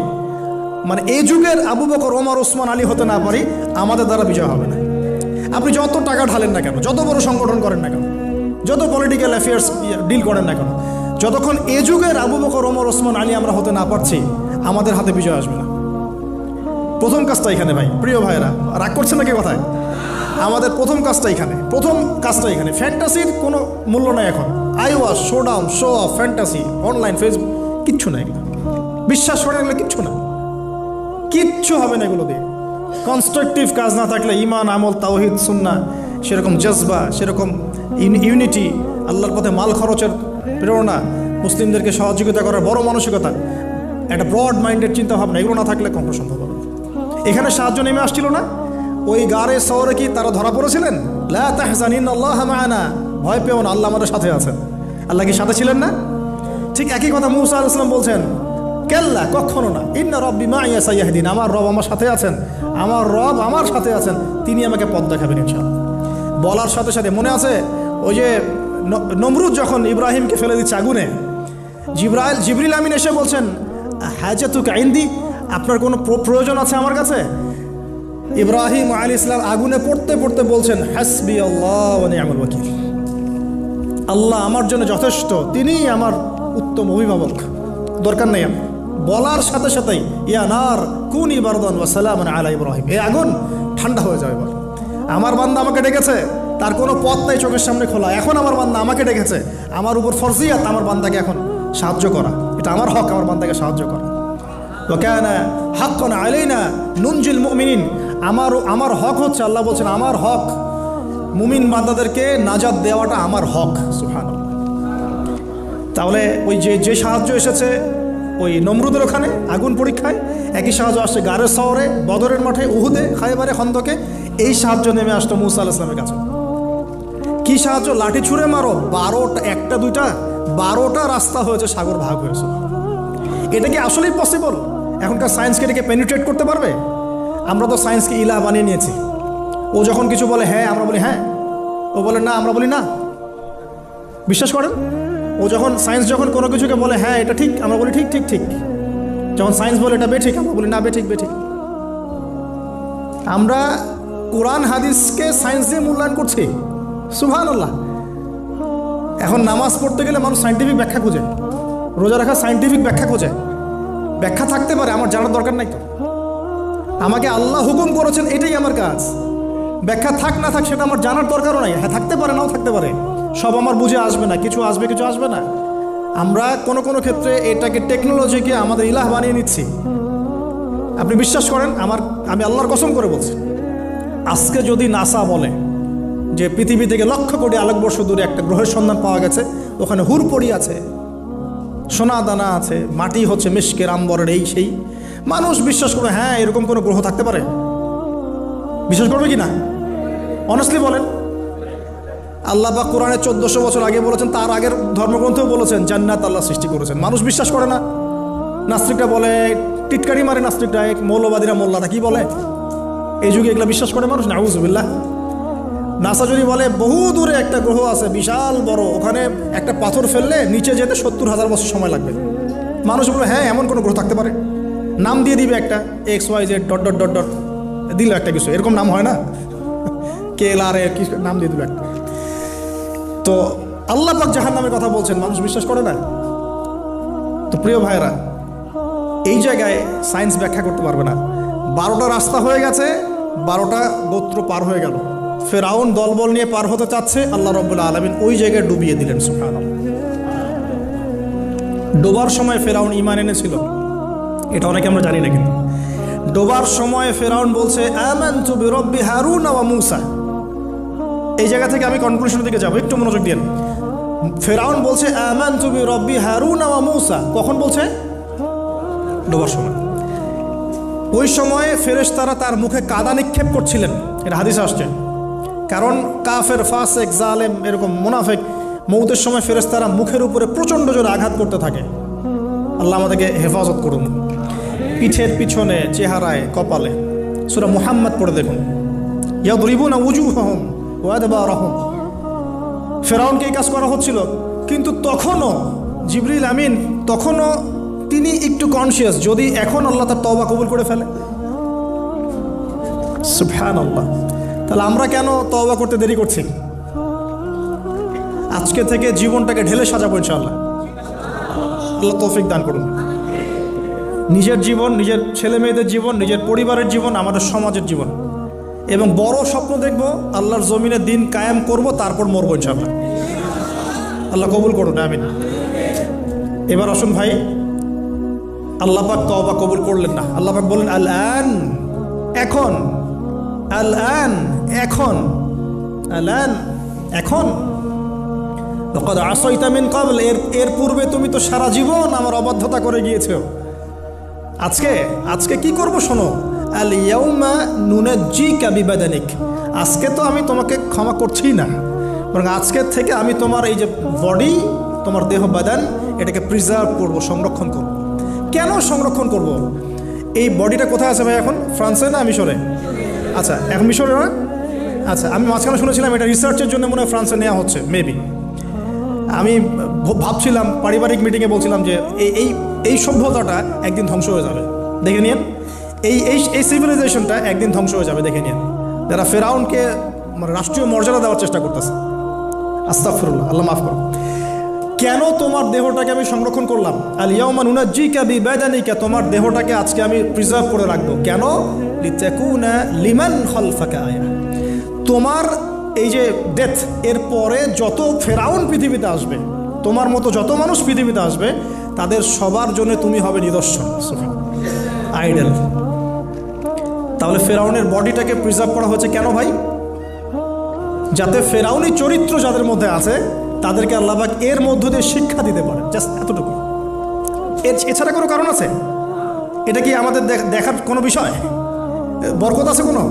মানে এই যুগের আবু বকর, ওমর, ওসমান, আলী হতে না পারি, আমাদের দ্বারা বিজয় হবে না। আপনি যত টাকা ঢালেন না কেন, যত বড় সংগঠন করেন না কেন, যত পলিটিক্যাল অ্যাফেয়ার্স ডিল করেন না কেন, যতক্ষণ এ যুগের আবু বকর, ওমর, ওসমান, আলী আমরা হতে না পারছি, আমাদের হাতে বিজয় আসবে না। প্রথম কাজটা এখানে ভাই, প্রিয় ভাইয়েরা, রাগ করছেন নাকি কথায়? আমাদের প্রথম কাজটা এখানে, ফ্যান্টাসির কোনো মূল্য নাই এখন। Eyewash, showdown, show off, fantasy, online, Facebook, কিচ্ছু নাই, বিশ্বাস করে গেলে কিচ্ছু হবে না এগুলো দিয়ে। কনস্ট্রাকটিভ কাজ না থাকলে, ইমান, আমল, তাওহীদ, সুন্নাহ, সেরকম জজবা, সেরকম ইউনিটি, আল্লাহর পথে মাল খরচের প্রেরণা, মুসলিমদেরকে সহযোগিতা করার বড় মানসিকতা, একটা ব্রড মাইন্ডেড চিন্তা ভাবনা, এগুলো না থাকলে কখনো সম্ভব হবে। এখানে সাহায্য নেমে আসছিল না? ওই গারে শহরে কি তারা ধরা পড়েছিলেন? লা তাহজান ইন্নাল্লাহা মা'ানা, ভয় পেও না, আল্লাহ আমাদের সাথে আছেন। আল্লাহ কি সাথে ছিলেন না? ঠিক একই কথা মুসা আলাইহিস সালাম বলছেন, কাল্লা, কখনো না, ইন্না রব্বি মাইয়া সাইয়াহদিন, আমার রব আমার সাথে আছেন, আমার রব আমার সাথে আছেন, তিনি আমাকে পথ দেখাবেন ইনশাআল্লাহ। বলার সাথে সাথে মনে আছে ওই যে নমরুদ যখন ইব্রাহিমকে ফেলে দিচ্ছে আগুনে, জিবরিল আমিন এসে বলছেন, হাজাতুকা ইনদি, আপনার কোনো প্রয়োজন আছে আমার কাছে? ইব্রাহিম আলাইহিস সালাম আগুনে পড়তে পড়তে বলছেন, হাসবি আল্লাহ ওয়া নি'মাল ওয়াকিল, আল্লাহ আমার জন্য যথেষ্ট, তিনিই আমার উত্তম অভিভাবক, দরকার নেই। বলার সাথে সাথেই ইয়া নার কুনি বারদান ওয়া সালামান আলা ইব্রাহিম, এই আগুন ঠান্ডা হয়ে যাবে। এবার আমার বান্দা আমাকে ডেকেছে, তার কোনো পথ নাই চোখের সামনে খোলা, এখন আমার বান্দা আমাকে ডেকেছে, আমার উপর ফরজিয়াত আমার বান্দাকে এখন সাহায্য করা, এটা আমার হক, আমার বান্দাকে সাহায্য করা। ওয়া কানা হাক্কান আলাইনা নুনজিল মুমিনিন, আমার হক হচ্ছে, আল্লাহ বলছেন আমার হক মুমিন বান্দাদেরকে নাজাত দেওয়াটা আমার হক। সুবহানাল্লাহ। তাহলে ওই যে সাহায্য এসেছে ওই নমরুদের ওখানে আগুন পরীক্ষায়, একই সাহায্য আসছে গারের শহরে, বদরের মাঠে, উহুদে, খায়বারে, খন্দকে, এই সাহায্য নেমে আসতো মুসা আলাইহিস সালামের কাছে। কি সাহায্য? লাঠি ছুঁড়ে মারো, 12টা, একটা দুইটা 12টা রাস্তা হয়েছে, সাগর ভাগ হয়েছে। এটা কি আসলেই পসিবল? এখনকার সায়েন্সকে এটাকে পেনিট্রেট করতে পারবে? আমরা তো সায়েন্সকে ইলাহ বানিয়ে নিয়েছি। ও যখন কিছু বলে হ্যাঁ, আমরা বলি হ্যাঁ, ও বলে না, আমরা বলি না। বিশ্বাস করেন? ও যখন সায়েন্স যখন কোনো কিছুকে বলে হ্যাঁ এটা ঠিক, আমরা বলি ঠিক ঠিক ঠিক। যখন সায়েন্স বলে এটা বেঠিক, আমরা বলি না বেঠিক বেঠিক। আমরা কোরআন হাদিসকে সায়েন্স দিয়ে মূল্যায়ন করছি। সুবহানাল্লাহ। এখন নামাজ পড়তে গেলে মানুষ সায়েন্টিফিক ব্যাখ্যা খুঁজে, রোজা রাখা সায়েন্টিফিক ব্যাখ্যা খোঁজে। ব্যাখ্যা থাকতে পারে, আমার জানার দরকার নাই তো। আমাকে আল্লাহ হুকুম করেছেন, এটাই আমার কাজ। ব্যাখ্যা থাক না থাক সেটা আমার জানার দরকারও নাই। হ্যাঁ, থাকতে পারে, নাও থাকতে পারে, সব আমার বুঝে আসবে না, কিছু আসবে কিছু আসবে না। আমরা কোনো কোনো ক্ষেত্রে এটাকে টেকনোলজিকে আমাদের ইলাহ বানিয়ে নিচ্ছি। আপনি বিশ্বাস করেন, আমি আল্লাহর কসম করে বলছি, আজকে যদি নাসা বলে যে পৃথিবী থেকে লক্ষ কোটি আলোকবর্ষ দূরে একটা গ্রহের সন্ধান পাওয়া গেছে, ওখানে হুরপড়ি আছে, সোনা দানা আছে, মাটি হচ্ছে মিশকের আম্বরের, এই সেই, মানুষ বিশ্বাস করবে হ্যাঁ এরকম কোনো গ্রহ থাকতে পারে? বিশ্বাস করবে কি না? অনেস্টলি বলেন। আল্লাহ পাক কোরআনে 1400 বছর আগে বলেছেন, তার আগের ধর্মগ্রন্থেও বলেছেন জান্নাত আল্লাহ সৃষ্টি করেছেন। মানুষ বিশ্বাস করে না। নাস্তিকরা বলে, টিটকারি মারে নাস্তিকরা, মৌলবাদীরা মোল্লাটা কি বলে, এই যুগে এগুলো বিশ্বাস করে মানুষ। নাউজুবিল্লাহ। নাসা যদি বলে বহু দূরে একটা গ্রহ আছে বিশাল বড়, ওখানে একটা পাথর ফেললে নিচে যেতে 70,000 বছর সময় লাগবে, মানুষ বলে হ্যাঁ এমন কোনো গ্রহ থাকতে পারে? নাম দিয়ে দিবে একটা XYZ dot dot dot dot, দিল একটা কিছু, এরকম নাম হয় না, KLR কি নাম দিয়ে দিল একটা। তো আল্লাহ পাক জাহান্নামের কথা বলছেন, মানুষ বিশ্বাস করে না। তো প্রিয় ভাইরা, এই জায়গায় সায়েন্স ব্যাখ্যা করতে পারবে না। 12টা রাস্তা হয়ে গেছে, 12টা গোত্র পার হয়ে গেল। ফেরাউন দলবল নিয়ে পার হতে চাচ্ছে, আল্লাহ রাব্বুল আলামিন ওই জায়গায় ডুবিয়ে দিলেন। সুবহানাল্লাহ। ডোবার সময় ফেরাউন ঈমান এনেছিল, এটা অনেকে আমরা জানি না, কিন্তু ডোবার সময় ফেরাউন বলছে আমানতু বিরব্বি হারুন ওয়া মূসা। এই জায়গা থেকে আমি কনক্লুশনের দিকে যাব, একটু মনোযোগ দিন। ফেরাউন বলছে আমানতু বিরব্বি হারুন ওয়া মূসা, কখন বলছে? ডোবার সময়। ওই সময়ে ফেরেশতারা তার মুখে কাদা নিক্ষেপ করছিলেন, এটা হাদিসে আসছে। কারণ কাফের, ফাসেক, জালেম, এরকম মুনাফিক মৌতের সময় ফেরেশতারা মুখের উপরে প্রচণ্ড জোরে আঘাত করতে থাকে। আল্লাহ আমাদেরকে হেফাজত করুন। পিঠের পিছনে, চেহারায়, কপালে। সূরা মুহাম্মদ পড়ে দেখুন, ইয়াদরিবুনা উজুহাহুম ওয়া আদবারহুম। ফেরাউনকে এই কাজ করা হচ্ছিল, কিন্তু তখনও জিবরিল আমিন তখনও তিনি একটু কনসিয়াস, যদি এখন আল্লাহ তার তওবা কবুল করে ফেলে। সুবহানাল্লাহ। তাহলে আমরা কেন তওবা করতে দেরি করছি? আজকে থেকে জীবনটাকে ঢেলে সাজাবো ইনশাআল্লাহ। আল্লাহ তৌফিক দান করুন। নিজের জীবন, নিজের ছেলে মেয়েদের জীবন, নিজের পরিবারের জীবন, আমাদের সমাজের জীবন, এবং বড় স্বপ্ন দেখব, আল্লাহর জমিনে দিন কায়েম করব, তারপর মরবো ইনশাআল্লাহ। আল্লাহ কবুল করুন, আমিন। এবার আসুন ভাই, আল্লাহ পাক তওবা কবুল করলেন না। আল্লাহ পাক বললেন আল আন, এখন, আল আন, এখন, আল আন, এখন, লাকাদ আসাইতা মিন ক্বাবল, এর পূর্বে তুমি তো সারা জীবন আমার অবাধ্যতা করে গিয়েছো। আজকে কি করব শোনো, আল ইয়াউমা নুনাজ্জিকা বিবাদানিক, আজকে তো আমি তোমাকে ক্ষমা করছি না, বরং আজকের থেকে আমি তোমার এই যে বডি, তোমার দেহ বাদান, এটাকে প্রিজার্ভ করব, সংরক্ষণ করব। কেন সংরক্ষণ করব? এই বডিটা কোথায় আছে ভাই এখন? ফ্রান্সে না মিশরে? আচ্ছা, এখন মিশরে না? আচ্ছা, আমি মাঝখানে শুনেছিলাম এটা রিসার্চের জন্য মনে হয় ফ্রান্সে নেওয়া হচ্ছে, মেবি। আমি ভাবছিলাম, পারিবারিক মিটিংয়ে বলছিলাম যে এই সভ্যতাটা একদিন ধ্বংস হয়ে যাবে, দেখে নিন। এই সিভিলাইজেশনটা একদিন ধ্বংস হয়ে যাবে, দেখে নিন। যারা ফেরাউনকে মানে রাষ্ট্রীয় মর্যাদা দেওয়ার চেষ্টা করতেছে। আস্তাগফিরুল্লাহ, আল্লাহ মাফ করো। কেন তোমার দেহটাকে আমি সংরক্ষণ করলাম? আল ইয়াউমা নুনাজ্জিকা বিবাদানিকা, তোমার দেহটাকে আজকে আমি প্রিজার্ভ করে রাখবো। কেন? লিতাকুনা লিমান খালফাকা আয়া, তোমার এই যে ডেথ, এর পরে যত ফেরাউন পৃথিবীতে আসবে, তোমার মতো যত মানুষ পৃথিবীতে আসবে, তাদের সবার জন্য তুমি হবে নিদর্শন, আইডল। তাহলে ফেরাউনের বডিটাকে প্রিজার্ভ করা হয়েছে কেন ভাই? যাতে ফেরাউনি চরিত্র যাদের মধ্যে আছে তাদেরকে আল্লাহ পাক এর মধ্য দিয়ে শিক্ষা দিতে পারে, জাস্ট এতটুকু। এছাড়া কোনো কারণ আছে? এটা কি আমাদের দেখার কোনো বিষয়? বরকত আছে কোনো?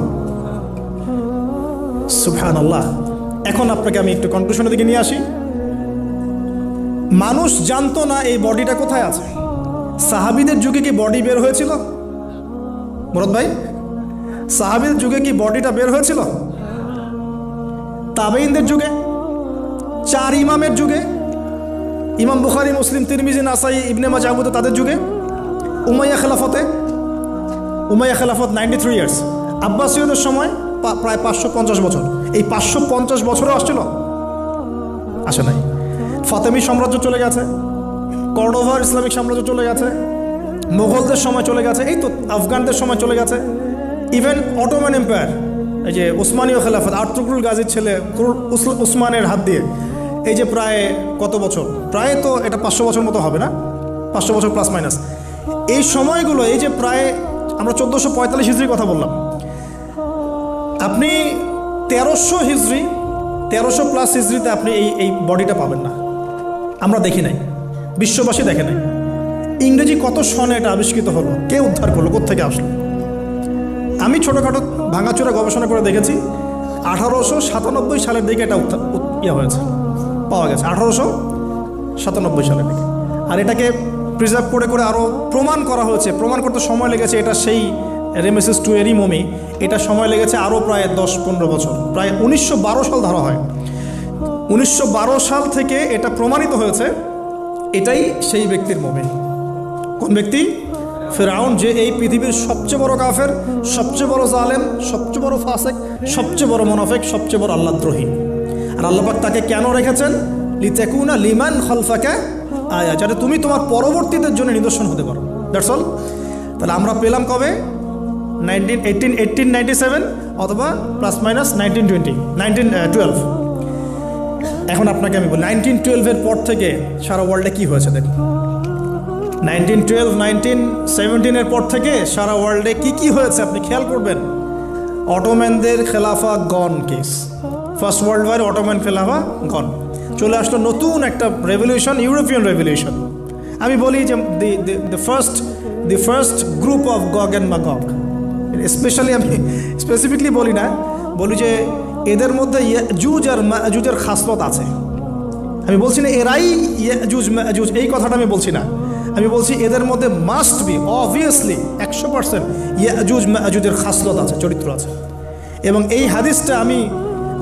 সুবহানাল্লাহ। এখন আপনাকে আমি একটু কনক্লুশনের দিকে নিয়ে আসি। মানুষ জানতো না এই বডিটা কোথায় আছে। সাহাবীদের যুগে কি বডি বের হয়েছিল? মুরাদ ভাই, সাহাবীদের যুগে কি বডিটা বের হয়েছিল? তাবেঈনদের যুগে, 4 ইমামের যুগে, ইমাম বুখারী, মুসলিম, তিরমিজি, নাসাই, ইবনে মাজাহ, আবু দাউদ, তাদের যুগে, উমাইয়া খেলাফতে, উমাইয়া খেলাফত 93 ইয়ার্স, আব্বাসীয়দের সময় প্রায় 550 বছর। এই 550 বছরও আসছিল? আসে নাই। ফাতেমি সাম্রাজ্য চলে গেছে, কর্ডোভার ইসলামিক সাম্রাজ্য চলে গেছে, মোগলদের সময় চলে গেছে, এই তো আফগানদের সময় চলে গেছে, ইভেন অটোমান এম্পায়ার, এই যে উসমানীয় খেলাফত আর্তুগরুল গাজীর ছেলে উসমানের হাত দিয়ে, এই যে প্রায় কত বছর, প্রায় তো এটা 500 বছর মতো হবে না, 500 বছর প্লাস মাইনাস, এই সময়গুলো, এই যে প্রায় আমরা 1445 হিজরির কথা বললাম, আপনি 1300 হিজরি, 1300 প্লাস হিজরিতে আপনি এই বডিটা পাবেন না, আমরা দেখি নাই, বিশ্ববাসী দেখে নাই। ইংরেজি কত সনে এটা আবিষ্কৃত হলো, কে উদ্ধার করলো, কোত্থেকে আসলো? আমি ছোটোখাটো ভাঙাচোরা গবেষণা করে দেখেছি 1897 সালের দিকে এটা হয়েছে, পাওয়া গেছে 1897 সালের দিকে। আর এটাকে প্রিজার্ভ করে করে আরও প্রমাণ করা হয়েছে, প্রমাণ করতে সময় লেগেছে, এটা সেই রেমেসিস II এরই মমি, এটা সময় লেগেছে আরও প্রায় 10-15 বছর, প্রায় 1912 সাল ধরা হয়। 1912 সাল থেকে এটা প্রমাণিত হয়েছে এটাই সেই ব্যক্তির মমি। কোন ব্যক্তি? ফিরআউন, যে এই পৃথিবীর সবচেয়ে বড় কাফের, সবচেয়ে বড় জালেম, সবচেয়ে বড় ফাসেক, সবচেয়ে বড় মুনাফিক, সবচেয়ে বড় আল্লাহদ্রোহী। আর আল্লাহ পাক তাকে কেন রেখেছেন? লিতাকুনা লিমান খালফাকা আয়া, যাতে তুমি তোমার পরবর্তীদের জন্য নিদর্শন হতে পারো। That's all. তাহলে আমরা পেলাম কবে? 1897 অথবা প্লাস মাইনাস 1912। এখন আপনাকে আমি বলি 1912-এর পর থেকে সারা ওয়ার্ল্ডে কী হয়েছে দেখুন। 1912, 1917-এর পর থেকে সারা ওয়ার্ল্ডে কি হয়েছে আপনি খেয়াল করবেন। অটোম্যানদের খেলাফা gone case, first world war Ottoman খেলাফা গন, চলে আসলো নতুন একটা রেভলিউশন, ইউরোপিয়ান রেভলিউশন। আমি বলি যে the first group of গগ and ম্যাগগ, specially আমি স্পেসিফিকলি বলি না, বলি যে এদের মধ্যে ইয়াজুজ আর মাজুজের খাসলত আছে। আমি বলছি না এরাই ইয়াজুজ মাজুজ, এই কথাটা আমি বলছি না, আমি বলছি এদের মধ্যে মাস্ট বি অবভিয়াসলি 100% ইয়াজুজ মাজুজের খাসলত আছে, চরিত্র আছে। এবং এই হাদিসটা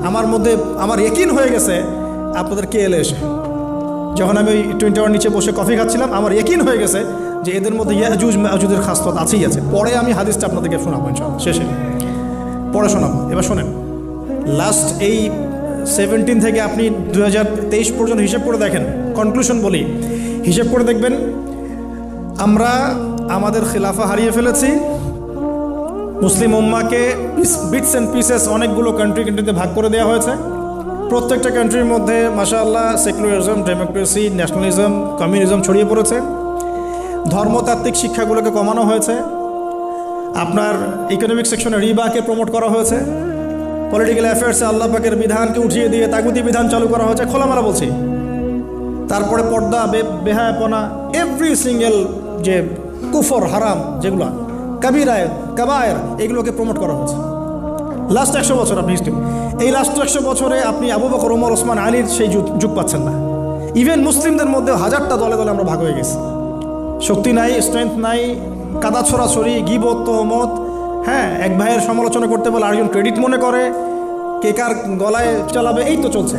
আমার মধ্যে আমার ইয়াকিন হয়ে গেছে আপনাদের কে এলে এসে, যখন আমি ওই টুইন টাওয়ার নিচে বসে কফি খাচ্ছিলাম, আমার ইয়াকিন হয়ে গেছে যে এদের মধ্যে ইয়াজুজ মাজুজের খাসলত আছেই আছে। পরে আমি হাদিসটা আপনাদেরকে শোনাবো ইনশাআল্লাহ, শেষে পরে শোনাবো। এবার শোনেন, লাস্ট এই 17 থেকে আপনি 2023 পর্যন্ত হিসেব করে দেখেন, কনক্লুশন বলি, হিসেব করে দেখবেন আমরা আমাদের খেলাফা হারিয়ে ফেলেছি। মুসলিম উম্মাকে বিটস অ্যান্ড পিসেস অনেকগুলো কান্ট্রিতে ভাগ করে দেওয়া হয়েছে। প্রত্যেকটা কান্ট্রির মধ্যে মাশাআল্লাহ সেকুলারিজম, ডেমোক্রেসি, ন্যাশনালিজম, কমিউনিজম ছড়িয়ে পড়েছে। ধর্মতাত্ত্বিক শিক্ষাগুলোকে কমানো হয়েছে। আপনার ইকোনমিক সেকশনে রিবাকে প্রমোট করা হয়েছে। পলিটিক্যাল অ্যাফেয়ার্সে আল্লাহ পাকের বিধানকে উঠিয়ে দিয়ে তাগুতি বিধান চালু করা হয়েছে, খোলামেলা বলছি। তারপরে পর্দা, বেহায়াপনা, এভরি সিঙ্গেল যে কুফর, হারাম যেগুলো, কাবিরায়, কাবায়ের, এগুলোকে প্রমোট করা হয়েছে লাস্ট 100 বছর। আপনি হিস্ট্রি, এই লাস্ট 100 বছরে আপনি আবু বকর, ওমর, ওসমান, আলীর সেই যুগ পাচ্ছেন না। ইভেন মুসলিমদের মধ্যে হাজারটা দলে দলে আমরা ভাগ হয়ে গেছি। শক্তি নাই, স্ট্রেংথ নাই, কাদা ছড়াছড়ি, গিবত, তহমত, হ্যাঁ, এক ভাইয়ের সমালোচনা করতে বলে আরেকজন ক্রেডিট মনে করে, কে কার গলায় চালাবে, এই তো চলছে।